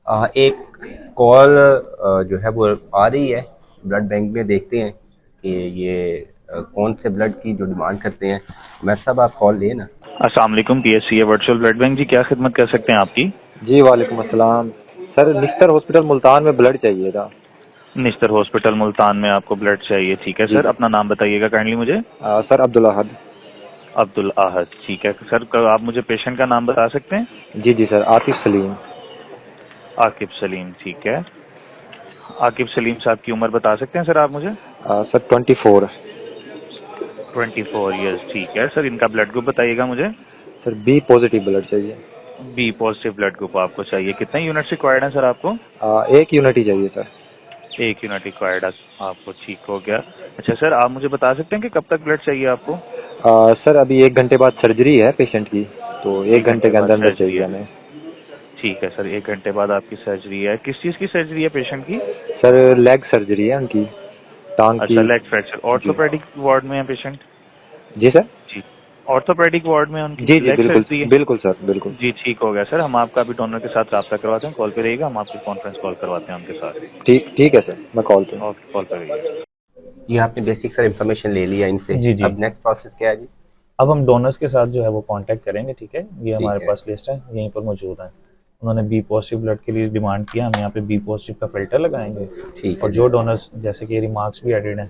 एक कॉल जो है वो आ रही है ब्लड बैंक में। देखते हैं कि ये कौन से ब्लड की जो डिमांड करते हैं। मैं साहब आप कॉल लें ना। अस्सलाम वालेकुम, पीएचसी है वर्चुअल ब्लड बैंक जी, क्या खिदमत कर सकते हैं आपकी? जी वालेकुम अस्सलाम। सर निस्तर हॉस्पिटल मुल्तान में ब्लड चाहिए था। निस्तर हॉस्पिटल मुल्तान में आपको ब्लड चाहिए, ठीक है जी सर। अपना नाम बताइएगा काइंडली मुझे। सर अब्दुल अहद। अब्दुल आहद, ठीक है सर। आप मुझे पेशेंट का नाम बता सकते हैं? जी जी सर, आतिफ सलीम। आकिब सलीम, ठीक है। आकिब सलीम साहब की उम्र बता सकते हैं सर आप मुझे? सर 24। 24 ईयर्स, ठीक है सर। इनका ब्लड ग्रुप बताइएगा मुझे। सर बी पॉजिटिव ब्लड चाहिए। बी पॉजिटिव ब्लड ग्रुप आपको चाहिए। कितने यूनिट रिक्वायर्ड है सर आपको? एक यूनिट ही चाहिए सर। एक यूनिट रिक्वायर्ड आपको, ठीक हो गया। अच्छा सर, आप मुझे बता सकते हैं कि कब तक ब्लड चाहिए आपको? सर अभी 1 घंटे बाद सर्जरी है पेशेंट की, तो 1 घंटे के बाद अंदर अंदर सर्जरी चाहिए है, हमें। ठीक है सर। 1 घंटे बाद आपकी सर्जरी है। किस चीज़ की सर्जरी है पेशेंट की? सर लेग सर्जरी है उनकी, टांग अच्छा, की। Leg fracture. जी ऑर्थोपेडिक वार्ड में है पेशेंट? जी सर। जी, ऑर्थोपेडिक वार्ड में उनकी जी जी लेग बिल्कुल सर्जरी है। बिल्कुल सर बिल्कुल। जी, ठीक हो गया सर। हम आपका अभी डोनर के साथ रब्ता करवाते हैं। कॉल पे रहिएगा, हम आपको कॉन्फ्रेंस कॉल करवाते हैं उनके साथ। ठीक ठीक है सर, मैं कॉल पे हूँ। ओके, कॉल पे रहिएगा। ये आपने बेसिक सर इन्फॉर्मेशन ले लिया इनसे। जी जी। अब नेक्स्ट प्रोसेस क्या है जी? अब हम डोनर्स के साथ जो है वो कांटेक्ट करेंगे, ठीक है। ये हमारे ठीक है, पास लिस्ट है, यहीं पर मौजूद है। उन्होंने बी पॉजिटिव ब्लड के लिए डिमांड किया, हम यहाँ पे बी पॉजिटिव का फिल्टर लगाएंगे। ठीक और है जी। जो डोनर्स, जैसे कि रिमार्क्स भी एडिड हैं,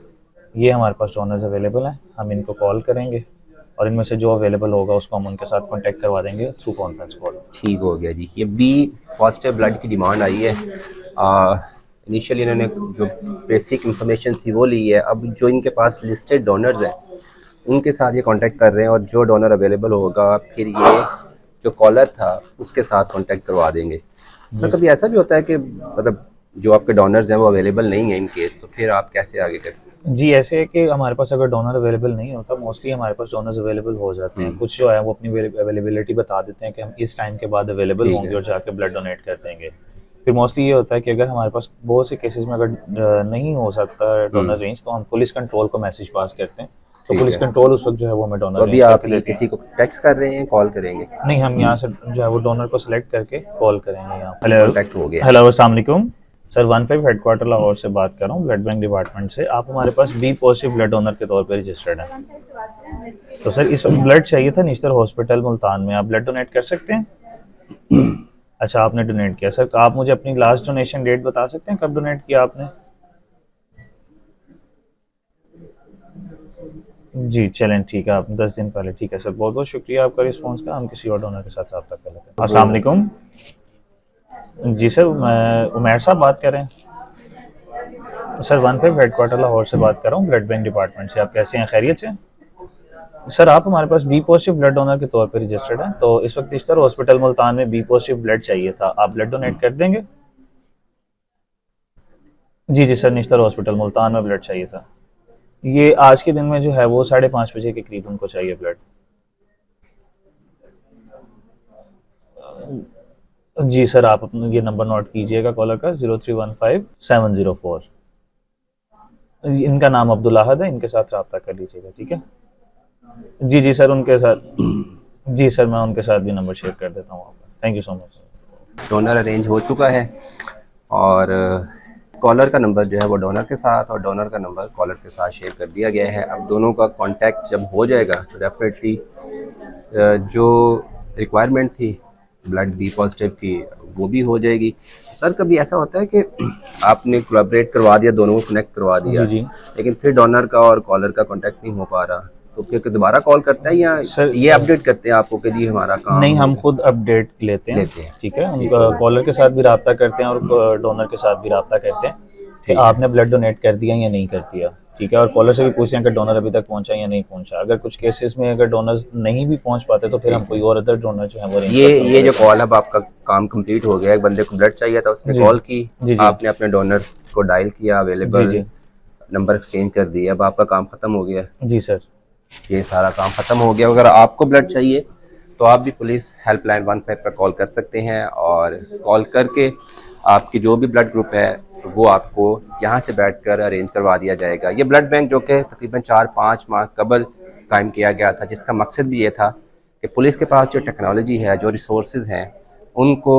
ये हमारे पास डोनर्स अवेलेबल हैं, हम इनको कॉल करेंगे और इनमें से जो अवेलेबल होगा उसको हम उनके साथ कॉन्टैक्ट करवा देंगे थ्रू कॉन्फ्रेंस कॉल। ठीक हो गया जी। ये बी पॉजिटिव ब्लड की डिमांड आई है। इनिशियली इन्होंने जो बेसिक इंफॉर्मेशन थी वो ली है। अब जो इनके पास लिस्टेड डोनर्स हैं उनके साथ ये कांटेक्ट कर रहे हैं, और जो डोनर अवेलेबल होगा फिर ये जो कॉलर था उसके साथ कांटेक्ट करवा देंगे। सर कभी ऐसा भी होता है कि मतलब जो आपके डोनर्स हैं वो अवेलेबल नहीं है इन केस, तो फिर आप कैसे आगे करते जी, ऐसे है कि हमारे पास अगर डोनर अवेलेबल नहीं होता, मोस्टली हमारे पास डोनर्स अवेलेबल हो जाते हैं। हैं? कुछ जो है वो अपनी अवेलेबिलिटी बता देते हैं कि हम इस टाइम के बाद अवेलेबल ठीक होंगे है। और जाके ब्लड डोनेट कर देंगे। फिर मोस्टली ये होता है कि अगर हमारे पास बहुत से केसेस में अगर नहीं हो सकता डोनर रेंज, तो हम पुलिस कंट्रोल को मैसेज पास करते हैं, तो ठीक पुलिस है। कंट्रोल उस वक्त जो है वो हमें तो डोनर अभी रेंज आप करके ये देते हैं। किसी को टेक्स्ट कर रहे हैं, कॉल करेंगे? नहीं, हम यहाँ से जो है वो डोनर को सिलेक्ट करके कॉल करेंगे यहाँ। कांटेक्ट हो गया। हेलो, अस्सलाम वालेकुम सर। 15 हेडक्वार्टर लाहौर से बात कर रहा हूँ, ब्लड बैंक डिपार्टमेंट से। आप हमारे पास बी पॉजिटिव ब्लड डोनर के तौर पर रजिस्टर्ड हैं। तो सर इस वक्त ब्लड चाहिए था निश्तर हॉस्पिटल मुल्तान में। आप ब्लड डोनेट कर सकते हैं? अच्छा, आपने डोनेट किया सर। तो आप मुझे अपनी लास्ट डोनेशन डेट बता सकते हैं, कब डोनेट किया आपने? जी चलें, ठीक है, आप 10 दिन पहले। ठीक है सर, बहुत बहुत शुक्रिया आपका रिस्पांस का। हम किसी और डोनर के साथ रब्ता कर लेते हैं। अस्सलाम वालेकुम। जी सर, मैं उमैर साहब बात कर रहे हैं सर। 15 हेडक्वार्टर लाहौर से बात कर रहा हूँ, ब्लड बैंक डिपार्टमेंट से। आप कैसे हैं, खैरियत से? सर आप हमारे पास बी पॉजिटिव ब्लड डोनर के तौर पर रजिस्टर्ड हैं, तो इस वक्त निश्तर हॉस्पिटल मुल्तान में बी पॉजिटिव ब्लड चाहिए था। आप ब्लड डोनेट कर देंगे? जी जी सर, निश्तर हॉस्पिटल मुल्तान में ब्लड चाहिए था। ये आज के दिन में जो है वो 5:30 बजे के करीब उनको चाहिए ब्लड। जी सर, आप अपना ये नंबर नोट कीजिएगा कॉलर का, 0315-704। इनका नाम अब्दुल अहद है, इनके साथ रब्ता कर लीजिएगा, ठीक है। जी जी सर, उनके साथ। जी सर, मैं उनके साथ भी नंबर शेयर कर देता हूँ आपका। Thank you so much. Donor arrange हो चुका है, और कॉलर का नंबर जो है वो डोनर के साथ और डोनर का नंबर कॉलर के साथ शेयर कर दिया गया है। अब दोनों का कांटेक्ट जब हो जाएगा तो डेफिनेटली जो रिक्वायरमेंट थी ब्लड बी पॉजिटिव की वो भी हो जाएगी। सर कभी ऐसा होता है कि आपने कोलैबोरेट करवा दिया, दोनों को कनेक्ट करवा दिया, जी जी लेकिन फिर डोनर का और कॉलर का कांटेक्ट नहीं हो पा रहा, तो फिर दोबारा कॉल करता है या सर, ये अपडेट करते हैं आपको कि जी हमारा काम नहीं, हो हम गया? खुद अपडेट लेते हैं, लेते हैं। ठीक है। उनका कॉलर के साथ भी रब्ता करते हैं और डोनर के साथ भी रब्ता करते हैं कि ठीक है। आपने ब्लड डोनेट कर दिया या नहीं कर दिया, ठीक है। और कॉलर से भी पूछते हैं कि डोनर अभी तक पहुंचा या नहीं पहुंचा। अगर कुछ केसेस में अगर डोनर्स नहीं भी पहुंच पाते तो फिर हम कोई और अदर डोनर जो है वो arrange करके ये जो देते हैं। कॉल, अब आपका काम कंप्लीट हो गया। एक बंदे को ब्लड चाहिए था, उसने जी कॉल की, जी जी आपने अपने डोनर को डायल किया, जी अवेलेबल जी नंबर एक्सचेंज कर दिया, अब आपका काम खत्म हो गया। जी सर। ये सारा काम खत्म हो गया। अगर आपको ब्लड चाहिए तो आप भी पुलिस हेल्पलाइन 15 पर कॉल कर सकते हैं, और कॉल करके आपकी जो भी ब्लड ग्रुप है वो आपको यहाँ से बैठकर अरेंज करवा दिया जाएगा। ये ब्लड बैंक जो कि तकरीबन 4-5 माह कबल कायम किया गया था, जिसका मकसद भी ये था कि पुलिस के पास जो टेक्नोलॉजी है, जो रिसोर्सेज हैं, उनको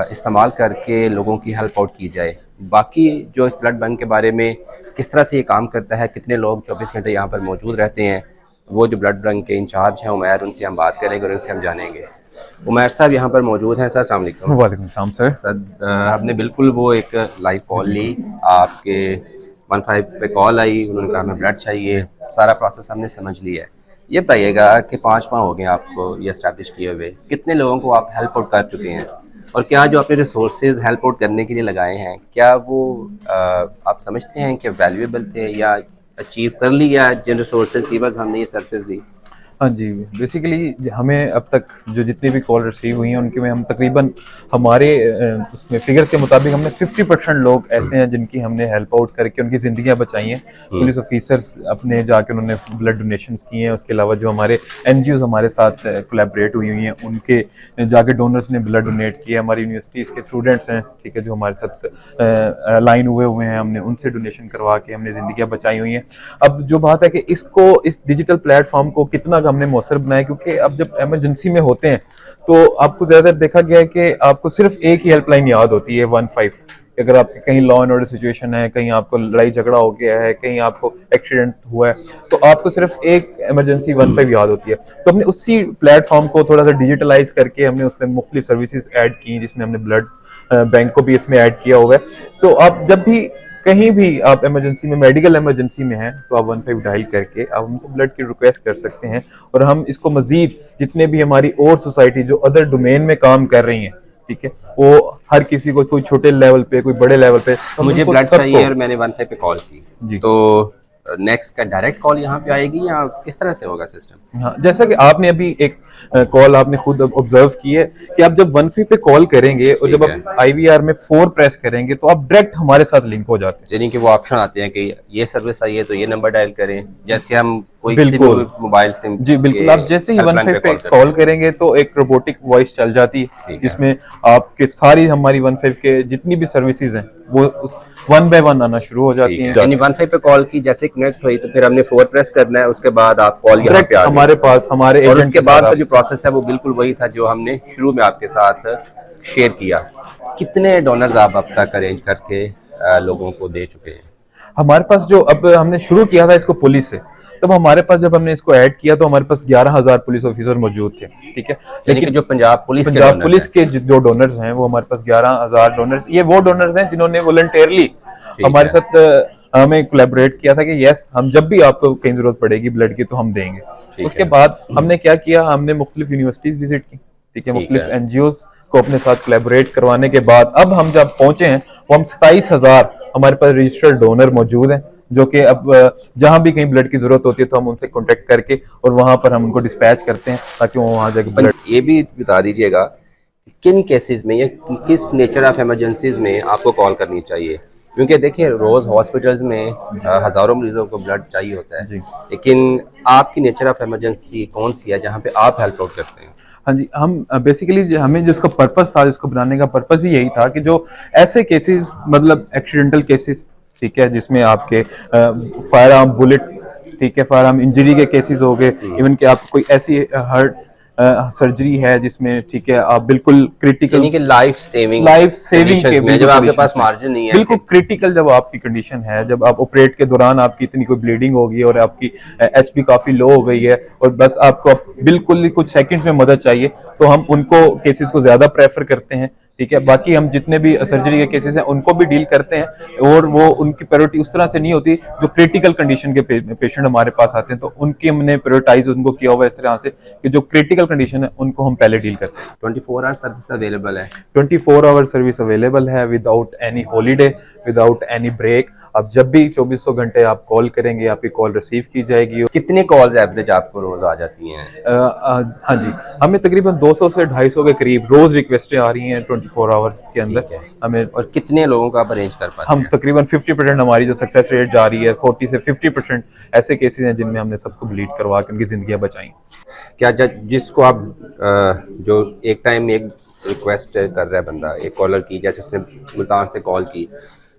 इस्तेमाल करके लोगों की हेल्प आउट की जाए। बाकी जो इस ब्लड बैंक के बारे में किस तरह से ये काम करता है, कितने लोग 24 घंटे यहाँ पर मौजूद रहते हैं, वो जो ब्लड बैंक के इंचार्ज हैं उमैर, उनसे हम बात करेंगे और उनसे हम जानेंगे। उमैर साहब यहाँ पर मौजूद हैं। सर अस्सलाम वालेकुम। वालेकुम सलाम सर। सर आपने बिल्कुल वो एक लाइव कॉल ली, आपके 15 पे कॉल आई, उन्होंने कहा हमें ब्लड चाहिए, सारा प्रोसेस हमने समझ लिया है। ये बताइएगा कि 5 माह हो गए आपको ये इस्टेब्लिश किए हुए, कितने लोगों को आप हेल्प आउट कर चुके हैं, और क्या जो आपने रिसोर्सेज हेल्प आउट करने के लिए लगाए हैं, क्या वो आप समझते हैं कि वैल्यूएबल थे या अचीव कर लिया जिन रिसोर्सेज की बस हमने ये सर्विस दी? हाँ जी, बेसिकली हमें अब तक जो जितनी भी कॉल रिसीव हुई हैं उनके में हम तकरीबन हमारे उसमें फिगर्स के मुताबिक हमने 50% लोग ऐसे हैं जिनकी हमने हेल्प आउट करके उनकी ज़िंदगियां बचाई हैं। पुलिस ऑफिसर्स अपने जाके उन्होंने ब्लड डोनेशंस किए हैं। उसके अलावा जो हमारे NGOs हमारे साथ कोलैबोरेट हुई हुई हैं उनके जाके डोनर्स ने ब्लड डोनेट किया। हमारी यूनिवर्सिटीज़ के स्टूडेंट्स हैं, ठीक है, जो हमारे साथ लाइन हुए हैं, हमने उनसे डोनेशन करवा के हमने ज़िंदगियाँ बचाई हुई हैं। अब जो बात है कि इसको इस डिजिटल प्लेटफॉर्म को कितना हमने मौसर बनाया, क्योंकि अब जब इमरजेंसी में होते हैं तो आपको ज्यादातर देखा गया है कि आपको सिर्फ एक ही हेल्पलाइन याद होती है 15। अगर आपके कहीं लॉ एंड ऑर्डर सिचुएशन है, कहीं आपको लड़ाई झगड़ा हो गया है, कहीं आपको एक्सीडेंट हुआ है, तो आपको सिर्फ एक इमरजेंसी 15 याद होती है। तो हमने उसी प्लेटफॉर्म को थोड़ा सा डिजिटलाइज करके हमने उसमें मुख्तलिफ सर्विसेज ऐड की, जिसमें हमने ब्लड बैंक को भी इसमें ऐड किया हुआ है। तो आप जब भी कहीं भी आप इमरजेंसी में, मेडिकल इमरजेंसी में हैं, तो आप 15 डायल करके आप हमसे ब्लड की रिक्वेस्ट कर सकते हैं। और हम इसको मजीद जितने भी हमारी और सोसाइटी जो अदर डोमेन में काम कर रही हैं, ठीक है, वो हर किसी को, कोई छोटे लेवल पे, कोई बड़े लेवल पे, मुझे ब्लड चाहिए और मैंने 15 पे कॉल की जी, तो नेक्स्ट का डायरेक्ट कॉल यहाँ पे आएगी या किस तरह से होगा सिस्टम? हाँ, जैसा कि आपने अभी एक कॉल आपने खुद ऑब्जर्व की है कि आप जब 15 पे कॉल करेंगे और जब आप IVR में 4 प्रेस करेंगे तो आप डायरेक्ट हमारे साथ लिंक हो जाते हैं। यानी कि वो ऑप्शन आते हैं कि ये सर्विस आई है तो ये नंबर डायल करें, जैसे हम कोई बिल्कुल मोबाइल से। जी बिल्कुल, आप जैसे ही 15 पे कॉल करेंगे तो एक रोबोटिक वॉइस चल जाती है जिसमें आपके सारी हमारी 15 के जितनी भी सर्विसेज हैं वो 1 बाय 1 आना शुरू हो जाती हैं। यानी 15 पे कॉल की जैसे कनेक्ट हुई तो फिर हमने 4 प्रेस करना है, उसके बाद आप कॉल यहाँ पे आ हमारे पास हमारे और उसके बाद का जो प्रोसेस है वो बिल्कुल वही था जो हमने शुरू में आपके साथ शेयर किया। कितने डोनर्स आप अब तक अरेंज करके लोगों को दे चुके हैं? हमारे पास जो अब हमने शुरू किया था इसको पुलिस से, तब हमारे पास जब हमने इसको ऐड किया तो हमारे पास 11,000 पुलिस ऑफिसर मौजूद थे, ठीक है। लेकिन जो पंजाब पुलिस के जो डोनर्स हैं वो हमारे पास 11,000 डोनर्स, ये वो डोनर्स हैं जिन्होंने वॉलंटियरली हमारे साथ हमें कोलैबोरेट किया था कि यस, हम जब भी आपको कहीं जरूरत पड़ेगी ब्लड की तो हम देंगे। उसके बाद हमने क्या किया, हमने मुख्तलिफ यूनिवर्सिटीज विजिट की, ठीक है, मुख्तलिफ NGOs को अपने साथ कोलैबोरेट करवाने के बाद अब हम जब पहुंचे हैं वो हम 27,000 हमारे पास रजिस्टर्ड डोनर मौजूद हैं, जो कि अब जहां भी कहीं ब्लड की जरूरत होती है तो हम उनसे कांटेक्ट करके और वहां पर हम उनको डिस्पैच करते हैं ताकि वो वहां जाके ब्लड। ये भी बता दीजिएगा किन केसेस में या किस नेचर ऑफ इमरजेंसीज में आपको कॉल करनी चाहिए, क्योंकि देखिए रोज हॉस्पिटल्स में हजारों मरीजों को ब्लड चाहिए होता है, लेकिन आपकी नेचर ऑफ इमरजेंसी कौन सी है जहाँ पे आप हेल्प आउट करते हैं? हाँ जी, हम बेसिकली हमें जिसका पर्पस था, जिसको बनाने का पर्पस भी यही था कि जो ऐसे केसेस, मतलब एक्सीडेंटल केसेस, ठीक है, जिसमें आपके फायर आर्म बुलेट, ठीक है, फायर आर्म इंजरी के केसेस हो गए, इवन कि आपको कोई ऐसी हर्ट सर्जरी है जिसमें, ठीक है, आप बिल्कुल क्रिटिकल लाइफ सेविंग के जब आपके पास मार्जिन नहीं है, बिल्कुल क्रिटिकल जब आपकी कंडीशन है, जब आप ऑपरेट के दौरान आपकी इतनी कोई ब्लीडिंग होगी और आपकी HP काफी लो हो गई है और बस आपको बिल्कुल कुछ सेकंड्स में मदद चाहिए, तो हम उनको केसेस को ज्यादा प्रेफर करते हैं, ठीक है। बाकी हम जितने भी सर्जरी के केसेस हैं उनको भी डील करते हैं और वो उनकी प्रायोरिटी उस तरह से नहीं होती। जो क्रिटिकल कंडीशन के पेशेंट हमारे पास आते हैं तो उनकी हमने प्रायोरिटाइज उनको किया हुआ इस तरह से कि जो क्रिटिकल कंडीशन है उनको हम पहले डील करते हैं। 24 आवर सर्विस अवेलेबल है? 24 आवर सर्विस अवेलेबल है, without any holiday, without any break. आप जब भी 2400 घंटे आप कॉल करेंगे आपकी कॉल रिसीव की जाएगी। कितने कॉल्स एवरेज आपको रोज आ जाती हैं? हाँ जी, हमें तकरीबन 200 से 250 के करीब रोज रिक्वेस्टें आ रही हैं 24 आवर्स के अंदर हमें। और कितने लोगों का आप अरेंज कर पाते हैं? हम तकरीबन 50% हमारी जो सक्सेस रेट जा रही है, 40 से 50% ऐसे केसेस हैं जिनमें हमने सबको ब्लीड करवा के उनकी जिंदगियां बचाई। क्या जिसको आप जो एक टाइम में एक रिक्वेस्ट कर रहा है बंदा, एक कॉलर की, जैसे उसने मुल्तान से कॉल की,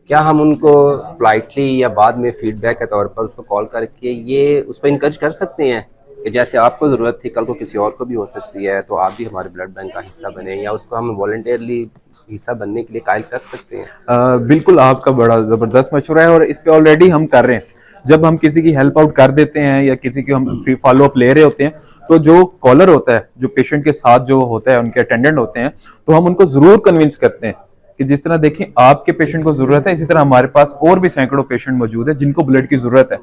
क्या हम उनको पोलाइटली या बाद में फीडबैक के तौर पर उसको कॉल करके ये उसको इनकरेज कर सकते हैं कि जैसे आपको ज़रूरत थी कल को किसी और को भी हो सकती है, तो आप भी हमारे ब्लड बैंक का हिस्सा बने या उसको हम वॉलंटियरली हिस्सा बनने के लिए कायल कर सकते हैं। बिल्कुल, आपका बड़ा ज़बरदस्त मशवरा है और इस पे ऑलरेडी हम कर रहे हैं। जब हम किसी की हेल्प आउट कर देते हैं या किसी की हम फॉलो अप ले रहे होते हैं, तो जो कॉलर होता है, जो पेशेंट के साथ जो होता है, उनके अटेंडेंट होते हैं, तो हम उनको जरूर कन्विंस करते हैं कि जिस तरह देखें आपके पेशेंट को जरूरत है, इसी तरह हमारे पास और भी सैकड़ों पेशेंट मौजूद है जिनको ब्लड की जरूरत है।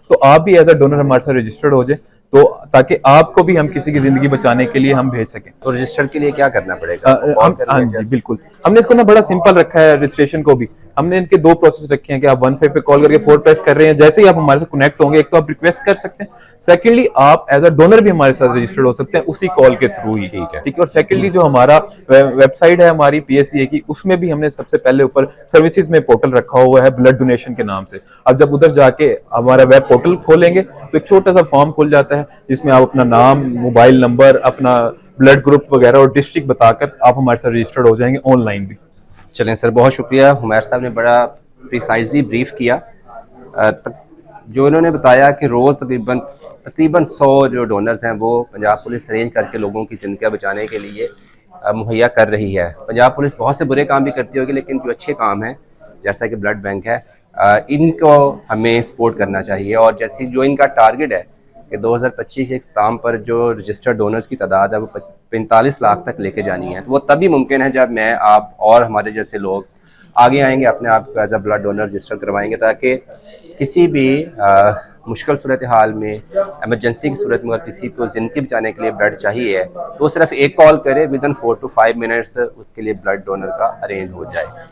तो आप भी एज अ डोनर हमारे साथ रजिस्टर्ड हो जाए, तो ताकि आपको भी हम किसी की जिंदगी बचाने के लिए हम भेज सकें। तो रजिस्टर के लिए क्या करना पड़ेगा? कॉल करना हाँ है जी, जैसे? बिल्कुल। हमने इसको ना बड़ा सिंपल रखा है रजिस्ट्रेशन को भी। हमने इनके 2 प्रोसेस रखे हैं कि आप 15 पे कॉल करके 4 प्रेस कर रहे हैं, जैसे ही आप हमारे से कनेक्ट होंगे, एक तो आप रिक्वेस्ट कर सकते हैं, सेकंडली आप एज अ डोनर भी हमारे साथ रजिस्टर्ड हो सकते हैं उसी कॉल के थ्रू ही। ठीक है। ठीक है। और सेकंडली जो हमारा वेबसाइट है हमारी PSCA की, उसमें भी हमने सबसे पहले ऊपर सर्विसेज में पोर्टल रखा हुआ है ब्लड डोनेशन के नाम से। अब जब उधर जाके हमारा वेब पोर्टल खोलेंगे तो एक छोटा सा फॉर्म खुल जाता है जिसमें आप अपना नाम, मोबाइल नंबर, अपना ब्लड ग्रुप वगैरह और डिस्ट्रिक्ट बताकर आप हमारे साथ रजिस्टर्ड हो जाएंगे ऑनलाइन भी। चलें सर, बहुत शुक्रिया। हुमैर साहब ने बड़ा प्रिसाइजली ब्रीफ किया। जो इन्होंने बताया कि रोज़ तकरीबन 100 जो डोनर्स हैं वो पंजाब पुलिस अरेंज करके लोगों की ज़िंदगी बचाने के लिए मुहैया कर रही है। पंजाब पुलिस बहुत से बुरे काम भी करती होगी, लेकिन जो अच्छे काम हैं जैसा कि ब्लड बैंक है, इनको हमें सपोर्ट करना चाहिए। और जैसे जो इनका टारगेट है कि 2025 के इख्तिताम पर जो रजिस्टर्ड डोनर्स की तादाद है वो 45 लाख तक लेके जानी है, तो वो तभी मुमकिन है जब मैं, आप और हमारे जैसे लोग आगे आएंगे, अपने आप को as a blood donor register करवाएंगे, ताकि किसी भी मुश्किल सूरत हाल में, एमरजेंसी की सूरत में अगर किसी को ज़िंदगी बचाने के लिए ब्लड चाहिए तो सिर्फ एक कॉल करे, विद इन 4 to 5 मिनट्स उसके लिए ब्लड डोनर का अरेंज हो जाए।